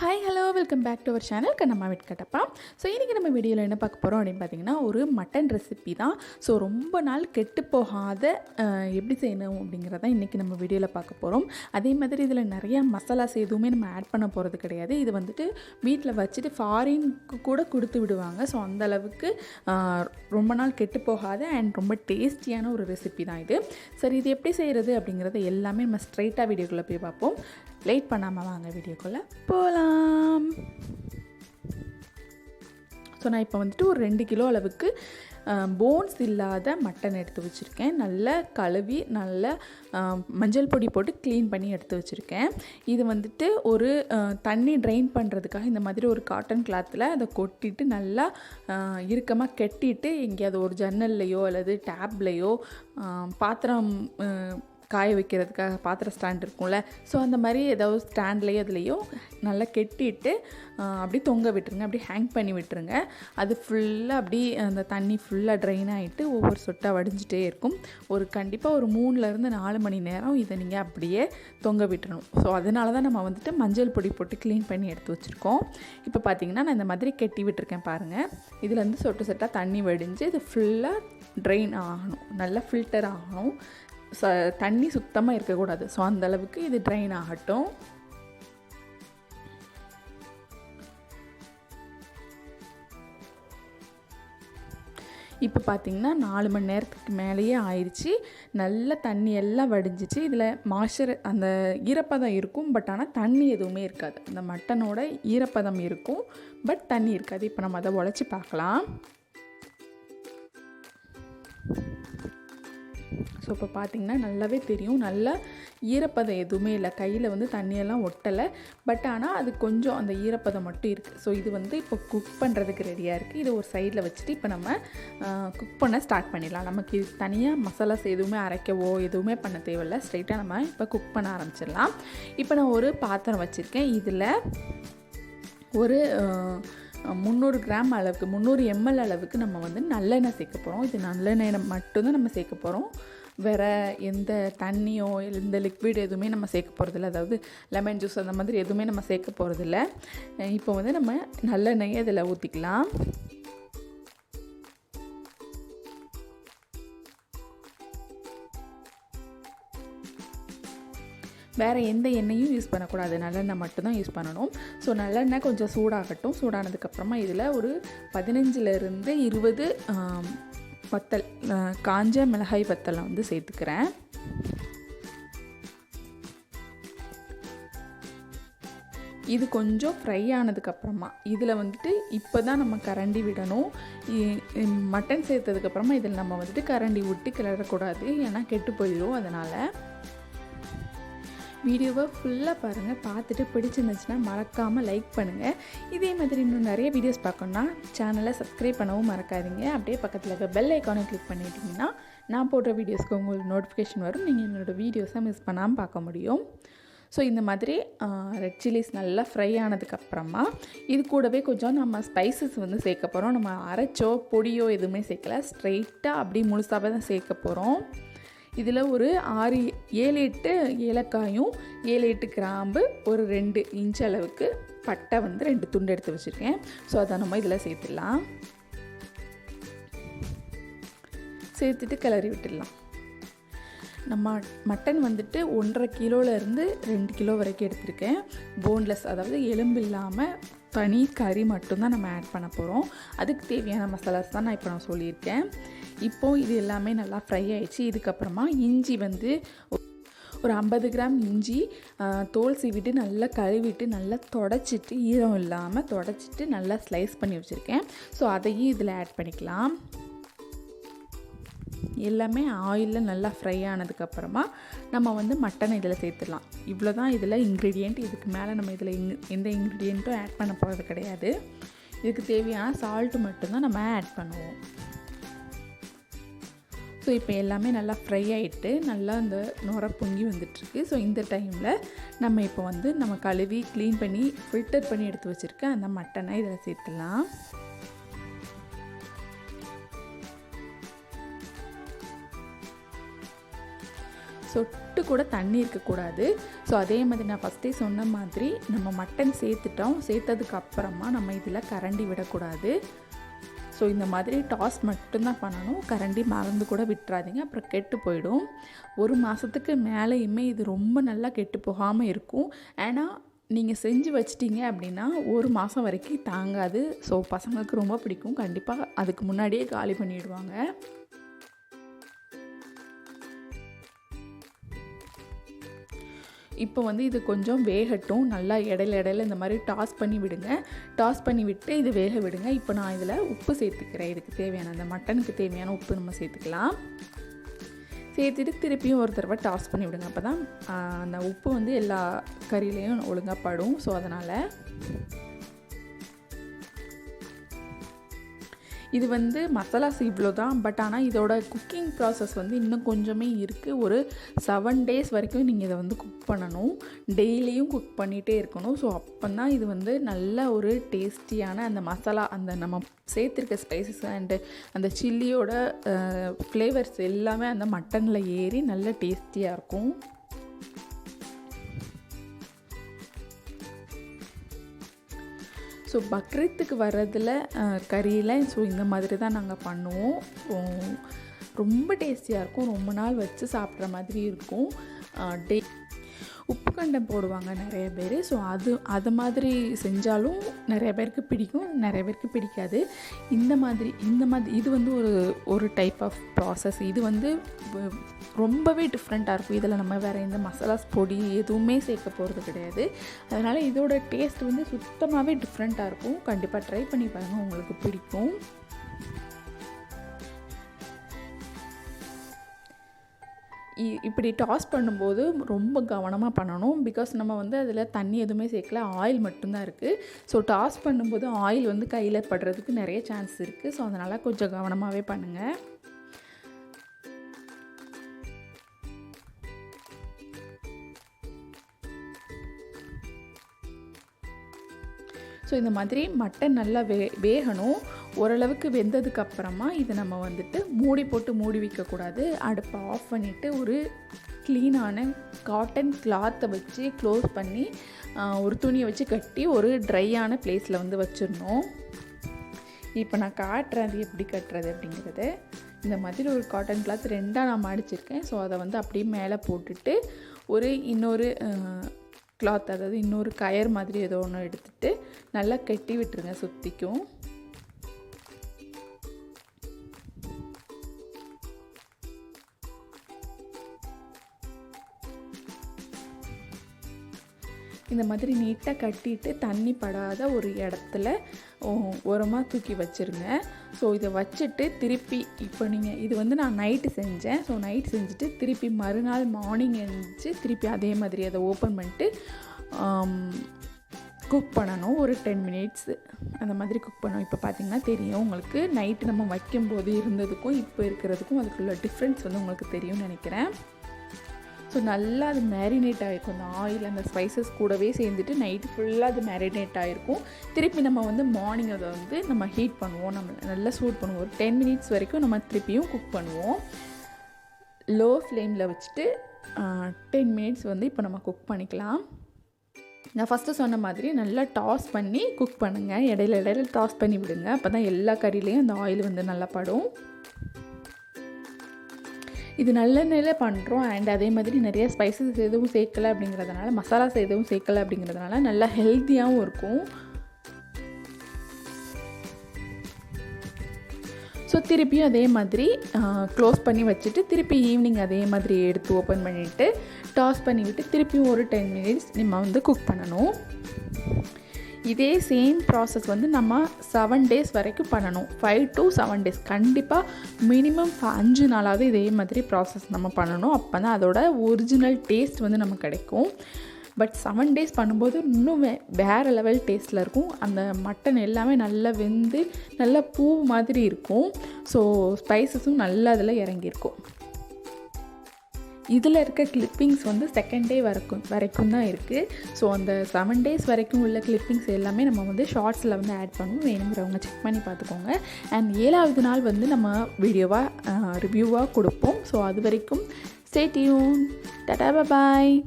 Hi hello welcome back to our channel kannammaKattappa. So இன்றைக்கி நம்ம வீடியோவில் என்ன பார்க்க போகிறோம் அப்படின்னு பார்த்தீங்கன்னா ஒரு மட்டன் ரெசிபி தான். ஸோ ரொம்ப நாள் கெட்டு போகாத எப்படி செய்யணும் அப்படிங்கிறத இன்றைக்கி நம்ம வீடியோவில் பார்க்க போகிறோம். அதே மாதிரி இதில் நிறையா மசாலாஸ் எதுவுமே நம்ம ஆட் பண்ண போகிறது கிடையாது. இது வந்துட்டு வீட்டில் வச்சுட்டு ஃபாரினுக்கு கூட கொடுத்து விடுவாங்க. ஸோ அந்தளவுக்கு ரொம்ப நாள் கெட்டு போகாத அண்ட் ரொம்ப டேஸ்டியான ஒரு ரெசிபி தான் இது. சரி, இது எப்படி செய்கிறது அப்படிங்கிறத எல்லாமே நம்ம ஸ்ட்ரைட்டாக வீடியோக்குள்ளே போய் பார்ப்போம். லேட் பண்ணாமல் வாங்க வீடியோக்குள்ளே போகலாம். ஸோ நான் இப்போ வந்துட்டு ஒரு 2 கிலோ அளவுக்கு போன்ஸ் இல்லாத மட்டன் எடுத்து வச்சுருக்கேன். நல்லா கழுவி நல்லா மஞ்சள் பொடி போட்டு க்ளீன் பண்ணி எடுத்து வச்சுருக்கேன். இது வந்துட்டு ஒரு தண்ணி ட்ரைன் பண்ணுறதுக்காக இந்த மாதிரி ஒரு காட்டன் கிளாத்தில் அதை கொட்டிட்டு நல்லா இறுக்கமாக கட்டிட்டு எங்கேயாவது ஒரு ஜன்னல்லையோ அல்லது டேப்லையோ பாத்திரம் காய வைக்கிறதுக்காக பாத்திர ஸ்டாண்ட் இருக்கும்ல, ஸோ அந்த மாதிரி ஏதாவது ஸ்டாண்ட்லேயோ அதுலேயோ நல்லா கெட்டிட்டு அப்படி தொங்க விட்டுருங்க, அப்படி ஹேங் பண்ணி விட்டுருங்க. அது ஃபுல்லாக அப்படி அந்த தண்ணி ஃபுல்லாக ட்ரைன் ஆகிட்டு ஒவ்வொரு சொட்டாக வடிஞ்சிட்டே இருக்கும். கண்டிப்பாக ஒரு 3லேருந்து 4 மணி நேரம் இதை நீங்கள் அப்படியே தொங்க விட்டுறணும். ஸோ அதனால தான் நம்ம வந்துட்டு மஞ்சள் பொடி போட்டு க்ளீன் பண்ணி எடுத்து வச்சுருக்கோம். இப்போ பார்த்திங்கன்னா நான் இந்த மாதிரி கெட்டி விட்டுருக்கேன் பாருங்கள். இதுலேருந்து சொட்டு சொட்டாக தண்ணி வடிஞ்சு இது ஃபுல்லாக ட்ரைன் ஆகணும், நல்லா ஃபில்டர் ஆகணும். தண்ணி சுத்தமாக இருக்கக்கூடாது. ஸோ அந்தளவுக்கு இது ட்ரைன் ஆகட்டும். இப்போ பார்த்திங்கன்னா 4 மணி நேரத்துக்கு மேலேயே ஆயிடுச்சு. நல்ல தண்ணி எல்லாம் வடிஞ்சிச்சு. இதில் அந்த ஈரப்பதம் இருக்கும், பட் ஆனால் தண்ணி எதுவுமே இருக்காது. அந்த மட்டனோட ஈரப்பதம் இருக்கும், பட் தண்ணி இருக்காது. இப்போ நம்ம அதை உடைச்சி பார்க்கலாம். ஸோ இப்போ பார்த்திங்கன்னா நல்லாவே தெரியும், நல்லா ஈரப்பதம் எதுவுமே இல்லை. கையில் வந்து தண்ணியெல்லாம் ஒட்டலை, பட் ஆனால் அது கொஞ்சம் அந்த ஈரப்பதம் மட்டும் இருக்குது. ஸோ இது வந்து இப்போ குக் பண்ணுறதுக்கு ரெடியாக இருக்குது. இது ஒரு சைடில் வச்சுட்டு இப்போ நம்ம குக் பண்ண ஸ்டார்ட் பண்ணிடலாம். நமக்கு இது தனியாக மசாலாஸ் எதுவுமே அரைக்கவோ எதுவுமே பண்ண தேவையில்லை. ஸ்ட்ரைட்டாக நம்ம இப்போ குக் பண்ண ஆரம்பிச்சிடலாம். இப்போ நான் ஒரு பாத்திரம் வச்சுருக்கேன். இதில் ஒரு 300 கிராம் அளவுக்கு 300 ml அளவுக்கு நம்ம வந்து நல்லெண்ணெய் சேர்க்க போகிறோம். இது நல்லெண்ணெய் மட்டும்தான் நம்ம சேர்க்க போகிறோம். வேறு எந்த தண்ணியோ எந்த லிக்விட் எதுவுமே நம்ம சேர்க்க போகிறதில்ல. அதாவது லெமன் ஜூஸ் அந்த மாதிரி எதுவுமே நம்ம சேர்க்க போகிறதில்ல. இப்போ வந்து நம்ம நல்லெண்ணெயை இதில் ஊற்றிக்கலாம். வேறு எந்த எண்ணெயும் யூஸ் பண்ணக்கூடாது, நல்லெண்ணெய் மட்டும்தான் யூஸ் பண்ணணும். ஸோ நல்லெண்ணெய் கொஞ்சம் சூடாகட்டும். சூடானதுக்கப்புறமா இதில் ஒரு 15லேருந்து 20 வத்தல், காஞ்ச மிளகாய் வத்தலை வந்து சேர்த்துக்கிறேன். இது கொஞ்சம் ஃப்ரை ஆனதுக்கப்புறமா இதில் வந்துட்டு இப்போ தான் நம்ம கரண்டி விடணும். மட்டன் சேர்த்ததுக்கப்புறமா இதில் நம்ம வந்துட்டு கரண்டி விட்டு கிளறக்கூடாது, ஏன்னா கெட்டு போயிடும். அதனால் வீடியோவை ஃபுல்லாக பாருங்கள். பார்த்துட்டு பிடிச்சிருந்துச்சுன்னா மறக்காமல் லைக் பண்ணுங்கள். இதே மாதிரி இன்னும் நிறைய வீடியோஸ் பார்க்கணுன்னா சேனலை சப்ஸ்கிரைப் பண்ணவும் மறக்காதீங்க. அப்படியே பக்கத்தில் இருக்க பெல் ஐக்கானை கிளிக் பண்ணிட்டீங்கன்னா நான் போடுற வீடியோஸ்க்கு உங்களுக்கு நோட்டிஃபிகேஷன் வரும். நீங்கள் என்னோடய வீடியோஸை மிஸ் பண்ணாமல் பார்க்க முடியும். ஸோ இந்த மாதிரி ரெட் சில்லிஸ் நல்லா ஃப்ரை ஆனதுக்கப்புறமா இது கூடவே கொஞ்சம் நம்ம ஸ்பைசஸ் வந்து சேர்க்க போகிறோம். நம்ம அரைச்சோ பொடியோ எதுவுமே சேர்க்கல, ஸ்ட்ரெயிட்டாக அப்படி முழுசாகவே தான் சேர்க்க போகிறோம். இதில் ஒரு 7-8 ஏலக்காயும் 7-8 கிராம்பு, ஒரு 2 இன்ச் அளவுக்கு பட்டை வந்து 2 துண்டு எடுத்து வச்சுருக்கேன். ஸோ அதை நம்ம இதில் சேர்த்துடலாம். சேர்த்துட்டு கிளறி விட்டுடலாம். நம்ம மட்டன் வந்துட்டு 1.5 கிலோலேருந்து 2 கிலோ வரைக்கும் எடுத்திருக்கேன். போன்லெஸ், அதாவது எலும்பு இல்லாமல் தனி கறி மட்டும்தான் நம்ம ஆட் பண்ண போகிறோம். அதுக்கு தேவையான மசாலாஸ் தான் நான் சொல்லியிருக்கேன். இப்போது இது எல்லாமே நல்லா ஃப்ரை ஆகிடுச்சு. இதுக்கப்புறமா இஞ்சி வந்து ஒரு 50 கிராம் இஞ்சி தோல் சீவிட்டு நல்லா கழுவிட்டு நல்லா தொடச்சிட்டு, ஈரம் இல்லாமல் தொடச்சிட்டு நல்லா ஸ்லைஸ் பண்ணி வச்சுருக்கேன். ஸோ அதையும் இதில் ஆட் பண்ணிக்கலாம். எல்லாமே ஆயிலில் நல்லா ஃப்ரை ஆனதுக்கப்புறமா நம்ம வந்து மட்டன் இதில் சேர்த்துடலாம். இவ்வளோ தான் இதில் இன்க்ரீடியண்ட். இதுக்கு மேலே நம்ம இதில் எந்த இன்க்ரீடியண்ட்டும் ஆட் பண்ண போகிறது கிடையாது. இதுக்கு தேவையான சால்ட்டு மட்டும்தான் நம்ம ஆட் பண்ணுவோம். ஸோ இப்போ எல்லாமே நல்லா ஃப்ரை ஆகிட்டு நல்லா இந்த நுர பொங்கி வந்துட்டுருக்கு. ஸோ இந்த டைமில் நம்ம இப்போ வந்து நம்ம கழுவி க்ளீன் பண்ணி ஃபில்டர் பண்ணி எடுத்து வச்சுருக்க அந்த மட்டனை இதில் சேர்த்துடலாம். ஸோ சொட்டு கூட தண்ணி இருக்கக்கூடாது. ஸோ அதே மாதிரி நான் ஃபஸ்ட்டே சொன்ன மாதிரி நம்ம மட்டன் சேர்த்துட்டோம். சேர்த்ததுக்கப்புறமா நம்ம இதில் கரண்டி விடக்கூடாது. ஸோ இந்த மாதிரி டாஸ் மட்டும்தான் பண்ணணும். கரண்டி மறந்து கூட விட்டுறாதீங்க, அப்புறம் கெட்டு போயிடும். 1 மாதத்துக்கு மேலேயுமே இது ரொம்ப நல்லா கெட்டு போகாமல் இருக்கும். ஏன்னா நீங்கள் செஞ்சு வச்சிட்டிங்க அப்படின்னா 1 மாதம் வரைக்கும் தாங்காது. ஸோ பசங்களுக்கு ரொம்ப பிடிக்கும். கண்டிப்பாக அதுக்கு முன்னாடியே காலி பண்ணிவிடுவாங்க. இப்போ வந்து இது கொஞ்சம் வேகட்டும். நல்லா இடையில இந்த மாதிரி டாஸ் பண்ணி விடுங்க. டாஸ் பண்ணி விட்டு இது வேக விடுங்க. இப்போ நான் இதில் உப்பு சேர்த்துக்கிறேன். இதுக்கு தேவையான அந்த மட்டனுக்கு தேவையான உப்பு நம்ம சேர்த்துக்கலாம். சேர்த்துட்டு திருப்பியும் ஒரு தடவை டாஸ் பண்ணி விடுங்க. அப்போ தான் அந்த உப்பு வந்து எல்லா கறியிலையும் ஒழுங்காக படும். ஸோ அதனால் இது வந்து மசாலாஸ் இவ்வளோ தான். பட் ஆனால் இதோட குக்கிங் ப்ராசஸ் வந்து இன்னும் கொஞ்சமே இருக்குது. ஒரு 7 days வரைக்கும் நீங்கள் இதை வந்து குக் பண்ணணும். டெய்லியும் குக் பண்ணிகிட்டே இருக்கணும். ஸோ அப்போ தான் இது வந்து நல்ல ஒரு டேஸ்டியான அந்த மசாலா, அந்த நம்ம சேர்த்துருக்க ஸ்பைசஸ் அண்டு அந்த சில்லியோட ஃப்ளேவர்ஸ் எல்லாமே அந்த மட்டனில் ஏறி நல்ல டேஸ்டியாக இருக்கும். ஸோ பக்ரீத்துக்கு வர்றதில் கறியில் ஸோ இந்த மாதிரி தான் நாங்கள் பண்ணுவோம். ரொம்ப டேஸ்டியாக இருக்கும். ரொம்ப நாள் வச்சு சாப்பிட்ற மாதிரி இருக்கும். உப்பு கண்டம் போடுவாங்க நிறைய பேர். ஸோ அது மாதிரி செஞ்சாலும் நிறைய பேருக்கு பிடிக்கும், நிறைய பேருக்கு பிடிக்காது. இந்த மாதிரி இது வந்து ஒரு டைப் ஆஃப் ப்ராசஸ். இது வந்து ரொம்பவே டிஃப்ரெண்ட்டாக இருக்கும். இதில் நம்ம வேறு எந்த மசாலாஸ் பொடி எதுவுமே சேர்க்க போகிறது கிடையாது. அதனால் இதோட டேஸ்ட் வந்து சுத்தமாகவே டிஃப்ரெண்ட்டாக இருக்கும். கண்டிப்பாக ட்ரை பண்ணி பாருங்கள், உங்களுக்கு பிடிக்கும். இப்படி டாஸ் பண்ணும்போது ரொம்ப கவனமாக பண்ணணும். பிகாஸ் நம்ம வந்து அதில் தண்ணி எதுவுமே சேர்க்கல, ஆயில் மட்டும்தான் இருக்குது. ஸோ டாஸ் பண்ணும்போது ஆயில் வந்து கையில் படுறதுக்கு நிறைய சான்ஸ் இருக்குது. ஸோ அதனால் கொஞ்சம் கவனமாகவே பண்ணுங்கள். ஸோ இந்த மாதிரி மட்டன் நல்லா வேகணும். ஓரளவுக்கு வெந்ததுக்கப்புறமா இதை நம்ம வந்துட்டு மூடி போட்டு மூடி வைக்கக்கூடாது. அடுப்பை ஆஃப் பண்ணிவிட்டு ஒரு க்ளீனான காட்டன் கிளாத்தை வச்சு க்ளோஸ் பண்ணி ஒரு துணியை வச்சு கட்டி ஒரு ட்ரையான பிளேஸில் வந்து வச்சிடணும். இப்போ நான் காட்டுறேன் அது எப்படி கட்டுறது அப்படிங்கிறது. இந்த மாதிரி ஒரு காட்டன் கிளாத் 2ஆக நான் மடிச்சிருக்கேன். ஸோ அதை வந்து அப்படியே மேலே போட்டுட்டு இன்னொரு கிளாத், அதாவது இன்னொரு கயர் மாதிரி ஏதோ ஒன்று எடுத்துகிட்டு நல்லா கட்டி விட்டுருங்க சுற்றிக்கும். இந்த மாதிரி நீட்டாக கட்டிட்டு தண்ணி படாத ஒரு இடத்துல ஓரமாக தூக்கி வச்சுருங்க. ஸோ இதை வச்சுட்டு திருப்பி இப்போ இது வந்து நான் நைட்டு செஞ்சேன். ஸோ நைட் செஞ்சுட்டு திருப்பி மறுநாள் மார்னிங் எழுந்துச்சு திருப்பி அதே மாதிரி அதை ஓப்பன் பண்ணிட்டு குக் பண்ணணும். ஒரு 10 minutes அந்த மாதிரி குக் பண்ணணும். இப்போ பார்த்திங்கன்னா தெரியும் உங்களுக்கு, நைட்டு நம்ம வைக்கும்போது இருந்ததுக்கும் இப்போ இருக்கிறதுக்கும் அதுக்குள்ள டிஃப்ரென்ஸ் வந்து உங்களுக்கு தெரியும்னு நினைக்கிறேன். ஸோ நல்லா அது மேரினேட் ஆகிருக்கும். அந்த ஆயில் அந்த ஸ்பைசஸ் கூடவே சேர்ந்துட்டு நைட்டு ஃபுல்லாக அது மேரினேட் ஆகிருக்கும். திருப்பி நம்ம வந்து மார்னிங் அதை வந்து நம்ம ஹீட் பண்ணுவோம், நம்ம நல்லா சூட் பண்ணுவோம். ஒரு 10 minutes வரைக்கும் நம்ம திருப்பியும் குக் பண்ணுவோம். லோ ஃப்ளேமில் வச்சுட்டு 10 minutes வந்து இப்போ நம்ம குக் பண்ணிக்கலாம். நான் ஃபஸ்ட்டு சொன்ன மாதிரி நல்லா டாஸ் பண்ணி குக் பண்ணுங்கள். இடையில டாஸ் பண்ணி விடுங்க. அப்போ தான் எல்லா கறியிலையும் அந்த ஆயில் வந்து நல்லா படும். இது நல்லெண்ணெயில் பண்ணுறோம். அண்ட் அதே மாதிரி நிறைய ஸ்பைசஸ் எதுவும் சேர்க்கலை அப்படிங்கிறதுனால, மசாலாஸ் எதுவும் சேர்க்கலை அப்படிங்கிறதுனால நல்லா ஹெல்த்தியாகவும் இருக்கும். ஸோ திருப்பியும் அதே மாதிரி க்ளோஸ் பண்ணி வச்சுட்டு திருப்பி ஈவினிங் அதே மாதிரி எடுத்து ஓப்பன் பண்ணிவிட்டு டாஸ் பண்ணிவிட்டு திருப்பியும் ஒரு 10 minutes நம்ம வந்து குக் பண்ணணும். இதே சேம் ப்ராசஸ் வந்து நம்ம 7 days வரைக்கும் பண்ணணும். 5 to 7 days கண்டிப்பாக மினிமம் 5 நாளாவது இதே மாதிரி ப்ராசஸ் நம்ம பண்ணணும். அப்போ தான் அதோட ஒரிஜினல் டேஸ்ட் வந்து நமக்கு கிடைக்கும். பட் 7 days பண்ணும்போது இன்னும் வேறு லெவல் டேஸ்ட்டில் இருக்கும். அந்த மட்டன் எல்லாமே நல்லா வெந்து நல்லா பூ மாதிரி இருக்கும். ஸோ ஸ்பைசஸும் நல்லா அதில் இறங்கியிருக்கும். இதில் இருக்க கிளிப்பிங்ஸ் வந்து 2nd day வரைக்கும் தான் இருக்குது. ஸோ அந்த 7 days வரைக்கும் உள்ள கிளிப்பிங்ஸ் எல்லாமே நம்ம வந்து ஷார்ட்ஸில் வந்து ஆட் பண்ணுவோம். வேணுங்கிறவங்க செக் பண்ணி பார்த்துக்கோங்க. அண்ட் 7வது நாள் வந்து நம்ம ரிவ்யூவாக கொடுப்போம். ஸோ அது வரைக்கும் Stay tuned. Tata, bye bye.